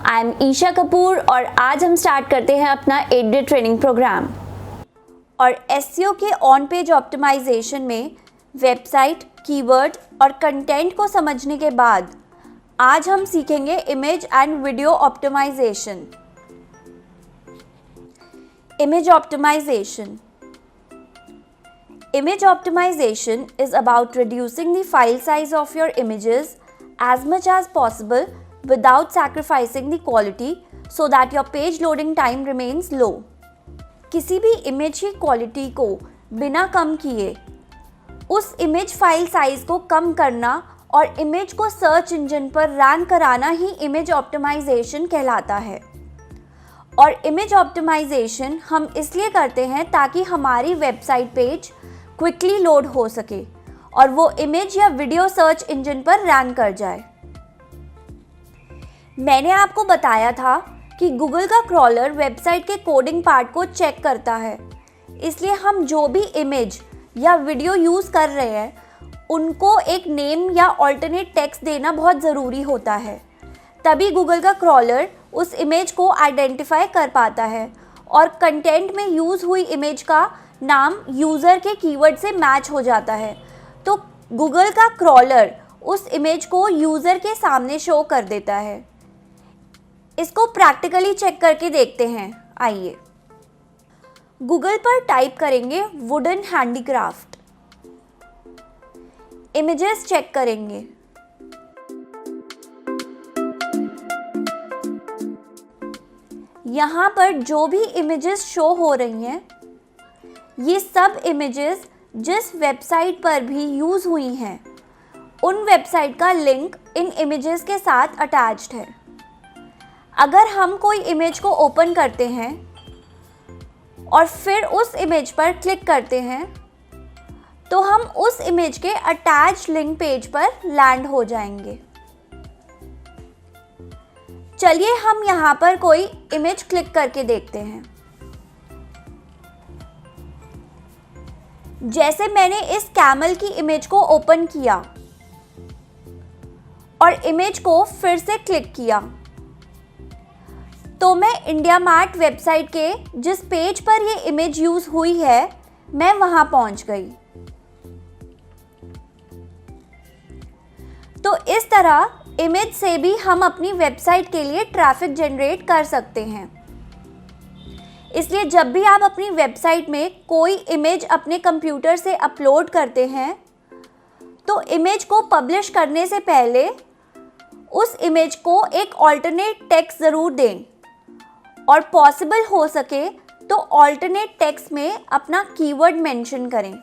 I am Isha Kapoor और आज हम स्टार्ट करते हैं अपना 8-डे ट्रेनिंग प्रोग्राम। और एसईओ के ऑन पेज ऑप्टिमाइजेशन में वेबसाइट, कीवर्ड और कंटेंट को समझने के बाद आज हम सीखेंगे image and video optimization. Image optimization. Image optimization is about reducing the file size of your images as much as possible without sacrificing the quality so that your page loading time remains low. किसी भी image की quality को बिना कम किए उस image file size को कम करना और इमेज को सर्च इंजन पर रैंक कराना ही इमेज ऑप्टिमाइजेशन कहलाता है। और इमेज ऑप्टिमाइजेशन हम इसलिए करते हैं ताकि हमारी वेबसाइट पेज क्विकली लोड हो सके और वो इमेज या वीडियो सर्च इंजन पर रैंक कर जाए। मैंने आपको बताया था कि गूगल का क्रॉलर वेबसाइट के कोडिंग पार्ट को चेक करता है, इसलिए हम जो भी इमेज या वीडियो यूज़ कर रहे हैं उनको एक नेम या ऑल्टरनेट टेक्स्ट देना बहुत ज़रूरी होता है। तभी गूगल का क्रॉलर उस इमेज को आइडेंटिफाई कर पाता है और कंटेंट में यूज़ हुई इमेज का नाम यूज़र के कीवर्ड से मैच हो जाता है, तो गूगल का क्रॉलर उस इमेज को यूज़र के सामने शो कर देता है। इसको प्रैक्टिकली चेक करके देखते हैं। आइए गूगल पर टाइप करेंगे वुडन हैंडीक्राफ्ट, इमेजेस चेक करेंगे। यहाँ पर जो भी इमेजेस शो हो रही हैं ये सब इमेजेस जिस वेबसाइट पर भी यूज़ हुई हैं उन वेबसाइट का लिंक इन इमेजेस के साथ अटैच्ड है। अगर हम कोई इमेज को ओपन करते हैं और फिर उस इमेज पर क्लिक करते हैं तो हम उस इमेज के अटैच्ड लिंक पेज पर लैंड हो जाएंगे। चलिए हम यहाँ पर कोई इमेज क्लिक करके देखते हैं। जैसे मैंने इस कैमल की इमेज को ओपन किया और इमेज को फिर से क्लिक किया तो मैं इंडिया मार्ट वेबसाइट के जिस पेज पर ये इमेज यूज़ हुई है मैं वहां पहुंच गई। तो इस तरह इमेज से भी हम अपनी वेबसाइट के लिए ट्रैफिक जनरेट कर सकते हैं। इसलिए जब भी आप अपनी वेबसाइट में कोई इमेज अपने कंप्यूटर से अपलोड करते हैं तो इमेज को पब्लिश करने से पहले उस इमेज को एक ऑल्टरनेट टेक्स्ट ज़रूर दें और पॉसिबल हो सके तो ऑल्टरनेट टेक्स्ट में अपना कीवर्ड मेंशन करें,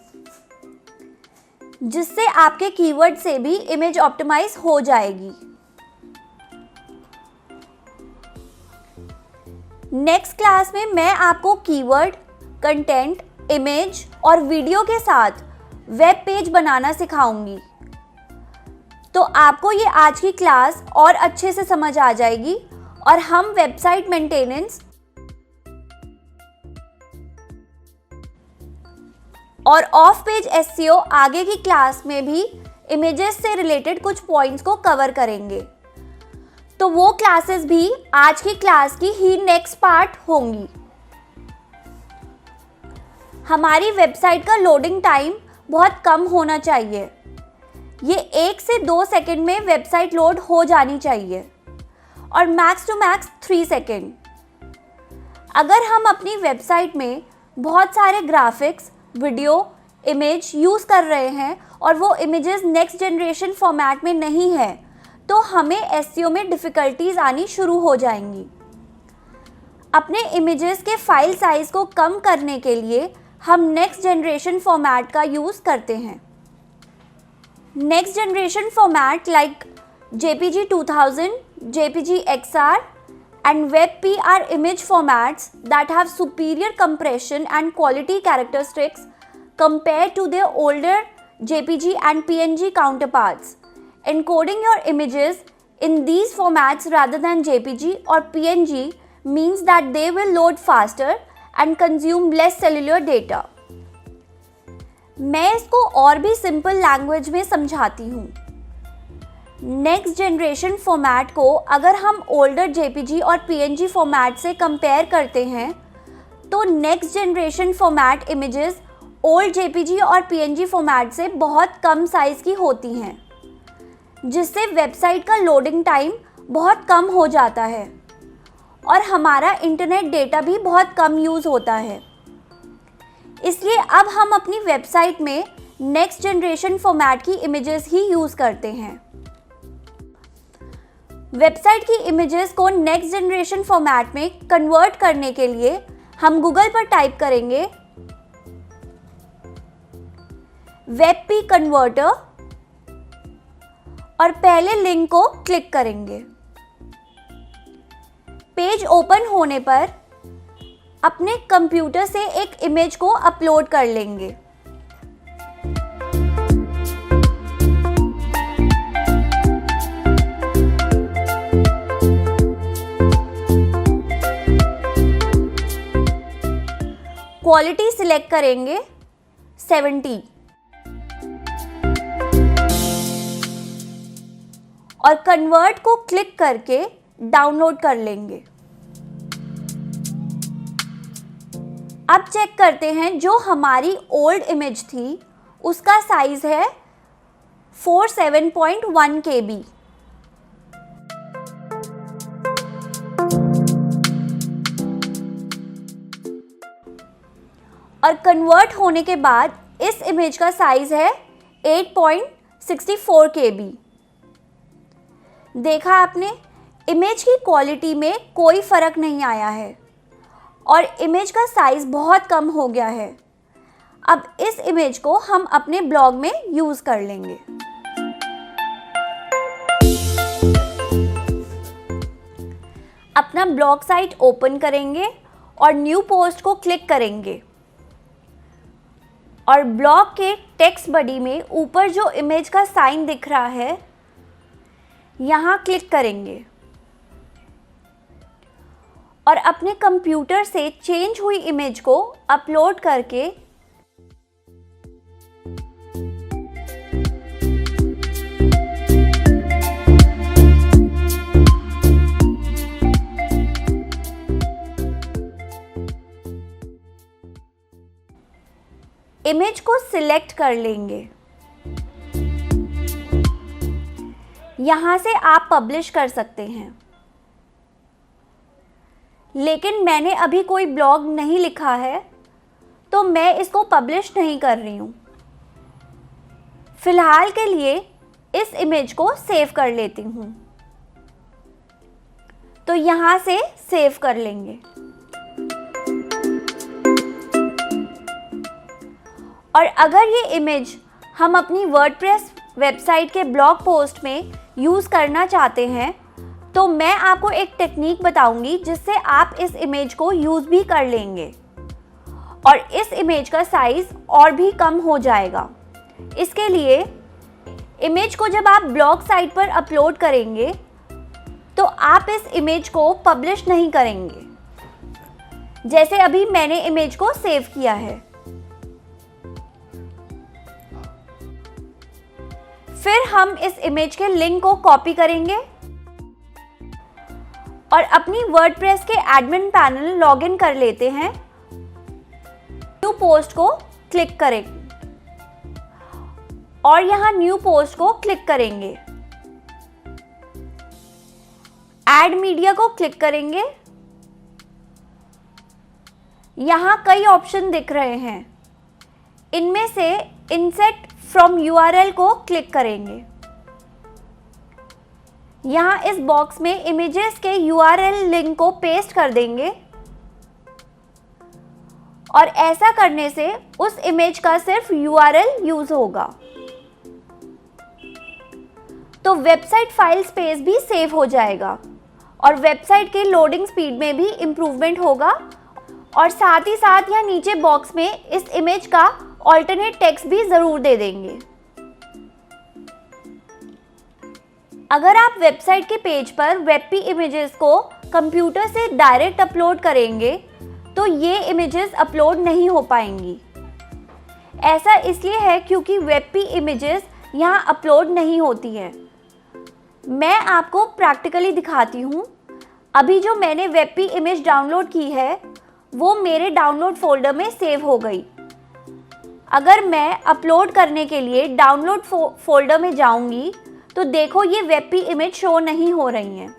जिससे आपके कीवर्ड से भी इमेज ऑप्टिमाइज हो जाएगी। नेक्स्ट क्लास में मैं आपको कीवर्ड, कंटेंट, इमेज और वीडियो के साथ वेब पेज बनाना सिखाऊंगी। तो आपको ये आज की क्लास और अच्छे से समझ आ जाएगी और हम वेबसाइट मेंटेनेंस और ऑफ पेज एसईओ आगे की क्लास में भी इमेजेस से रिलेटेड कुछ पॉइंट्स को कवर करेंगे। तो वो क्लासेस भी आज की क्लास की ही नेक्स्ट पार्ट होंगी। हमारी वेबसाइट का लोडिंग टाइम बहुत कम होना चाहिए। ये 1 से 2 सेकंड में वेबसाइट लोड हो जानी चाहिए और मैक्स टू मैक्स 3 सेकंड। अगर हम अपनी वेबसाइट में बहुत सारे ग्राफिक्स, वीडियो, इमेज यूज़ कर रहे हैं और वो इमेजेस नेक्स्ट जनरेशन फॉर्मेट में नहीं है तो हमें एसईओ में डिफ़िकल्टीज आनी शुरू हो जाएंगी। अपने इमेजेस के फाइल साइज़ को कम करने के लिए हम नेक्स्ट जनरेशन फॉर्मेट का यूज़ करते हैं। Next generation format like JPG 2000, JPG XR and WebP are image formats that have superior compression and quality characteristics compared to their older JPG and PNG counterparts. Encoding your images in these formats rather than JPG or PNG means that they will load faster and consume less cellular data. मैं इसको और भी simple language में समझाती हूँ। Next generation format को अगर हम ओल्डर जेपीजी और पीएनजी फॉर्मेट से कंपेयर करते हैं तो next generation format images old JPG और पीएनजी फॉर्मेट से बहुत कम साइज़ की होती हैं, जिससे वेबसाइट का लोडिंग टाइम बहुत कम हो जाता है और हमारा इंटरनेट डेटा भी बहुत कम यूज़ होता है। इसलिए अब हम अपनी वेबसाइट में नेक्स्ट जनरेशन फॉर्मेट की इमेजेस ही यूज़ करते हैं। वेबसाइट की इमेजेस को नेक्स्ट जनरेशन फॉर्मेट में कन्वर्ट करने के लिए हम गूगल पर टाइप करेंगे वेबपी कन्वर्टर और पहले लिंक को क्लिक करेंगे। पेज ओपन होने पर अपने कंप्यूटर से एक इमेज को अपलोड कर लेंगे। क्वालिटी सिलेक्ट करेंगे 70 और कन्वर्ट को क्लिक करके डाउनलोड कर लेंगे। अब चेक करते हैं, जो हमारी ओल्ड इमेज थी उसका साइज है 47.1 KB और कन्वर्ट होने के बाद इस इमेज का साइज है 8.64 KB। देखा आपने, इमेज की क्वालिटी में कोई फ़र्क नहीं आया है और इमेज का साइज़ बहुत कम हो गया है। अब इस इमेज को हम अपने ब्लॉग में यूज़ कर लेंगे। अपना ब्लॉग साइट ओपन करेंगे और न्यू पोस्ट को क्लिक करेंगे और ब्लॉग के टेक्स्ट बॉडी में ऊपर जो इमेज का साइन दिख रहा है यहाँ क्लिक करेंगे और अपने कंप्यूटर से चेंज हुई इमेज को अपलोड करके इमेज को सिलेक्ट कर लेंगे। यहाँ से आप पब्लिश कर सकते हैं, लेकिन मैंने अभी कोई ब्लॉग नहीं लिखा है तो मैं इसको पब्लिश नहीं कर रही हूँ। फिलहाल के लिए इस इमेज को सेव कर लेती हूँ, तो यहाँ से सेव कर लेंगे और अगर ये इमेज हम अपनी वर्डप्रेस वेबसाइट के ब्लॉग पोस्ट में यूज़ करना चाहते हैं तो मैं आपको एक टेक्निक बताऊंगी जिससे आप इस इमेज को यूज़ भी कर लेंगे और इस इमेज का साइज़ और भी कम हो जाएगा। इसके लिए इमेज को जब आप ब्लॉग साइट पर अपलोड करेंगे तो आप इस इमेज को पब्लिश नहीं करेंगे, जैसे अभी मैंने इमेज को सेव किया है। फिर हम इस इमेज के लिंक को कॉपी करेंगे और अपनी वर्डप्रेस के एडमिन पैनल लॉगिन कर लेते हैं। न्यू पोस्ट को क्लिक करें और यहाँ न्यू पोस्ट को क्लिक करेंगे। ऐड मीडिया को क्लिक करेंगे। यहाँ कई ऑप्शन दिख रहे हैं, इनमें से इंसर्ट फ्रॉम URL को क्लिक करेंगे। यहाँ इस बॉक्स में इमेजेस के URL लिंक को पेस्ट कर देंगे और ऐसा करने से उस इमेज का सिर्फ URL यूज होगा, तो वेबसाइट फाइल स्पेस भी सेव हो जाएगा और वेबसाइट के लोडिंग स्पीड में भी इम्प्रूवमेंट होगा और साथ ही साथ यहाँ नीचे बॉक्स में इस इमेज का ऑल्टरनेट टेक्स्ट भी ज़रूर दे देंगे। अगर आप वेबसाइट के पेज पर वेबपी इमेजेस को कंप्यूटर से डायरेक्ट अपलोड करेंगे तो ये इमेजेस अपलोड नहीं हो पाएंगी। ऐसा इसलिए है क्योंकि वेबपी इमेजेस यहाँ अपलोड नहीं होती है। मैं आपको प्रैक्टिकली दिखाती हूँ। अभी जो मैंने वेबपी इमेज डाउनलोड की है वो मेरे डाउनलोड फोल्डर में सेव हो गई। अगर मैं अपलोड करने के लिए डाउनलोड फोल्डर में जाऊंगी तो देखो ये वेबपी इमेज शो नहीं हो रही हैं।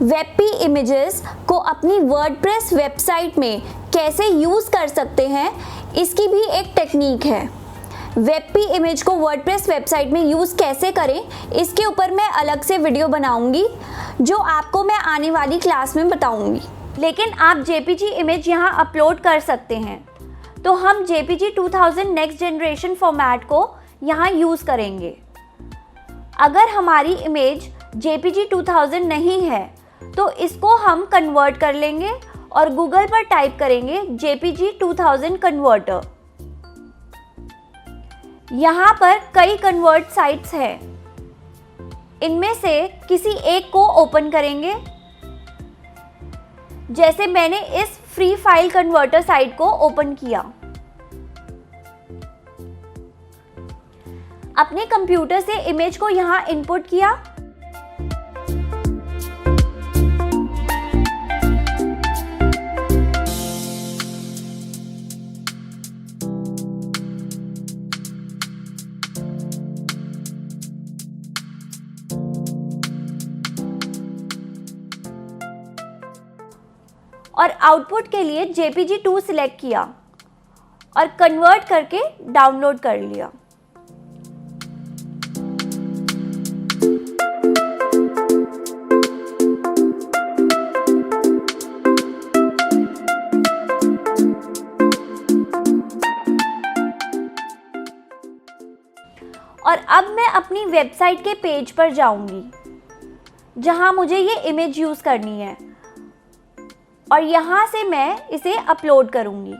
वेबपी इमेजेस को अपनी वर्डप्रेस वेबसाइट में कैसे यूज़ कर सकते हैं, इसकी भी एक टेक्निक है। वेबपी इमेज को वर्डप्रेस वेबसाइट में यूज़ कैसे करें, इसके ऊपर मैं अलग से वीडियो बनाऊंगी जो आपको मैं आने वाली क्लास में बताऊंगी। लेकिन आप जेपीजी इमेज यहाँ अपलोड कर सकते हैं। तो हम जेपीजी 2000 नेक्स्ट जनरेशन फॉर्मेट को यहाँ यूज़ करेंगे। अगर हमारी इमेज जेपीजी 2000 नहीं है तो इसको हम कन्वर्ट कर लेंगे और गूगल पर टाइप करेंगे जेपीजी 2000 कन्वर्टर। यहाँ पर कई कन्वर्ट साइट्स हैं। इनमें से किसी एक को ओपन करेंगे। जैसे मैंने इस फ्री फाइल कन्वर्टर साइट को ओपन किया। अपने कंप्यूटर से इमेज को यहाँ इनपुट किया। और आउटपुट के लिए JPG 2 सिलेक्ट किया और कन्वर्ट करके डाउनलोड कर लिया। और अब मैं अपनी वेबसाइट के पेज पर जाऊंगी जहां मुझे ये इमेज यूज़ करनी है और यहाँ से मैं इसे अपलोड करूँगी।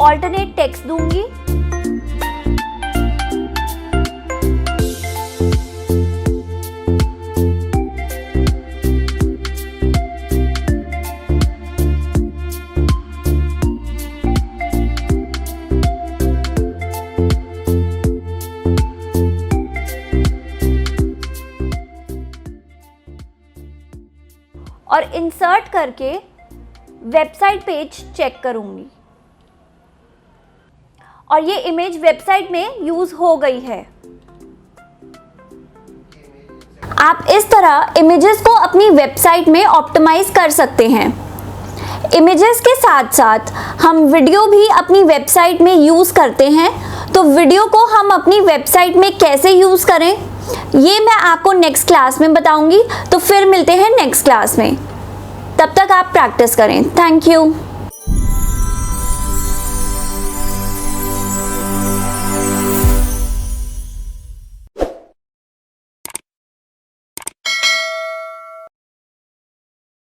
ऑल्टरनेट टेक्स्ट दूंगी। और इंसर्ट करके वेबसाइट पेज चेक करूंगी और ये इमेज वेबसाइट में यूज़ हो गई है। आप इस तरह इमेजेस को अपनी वेबसाइट में ऑप्टिमाइज कर सकते हैं। इमेजेस के साथ साथ हम वीडियो भी अपनी वेबसाइट में यूज़ करते हैं। तो वीडियो को हम अपनी वेबसाइट में कैसे यूज़ करें, ये मैं आपको नेक्स्ट क्लास में बताऊंगी। तो फिर मिलते हैं नेक्स्ट क्लास में। तब तक आप प्रैक्टिस करें। Thank you.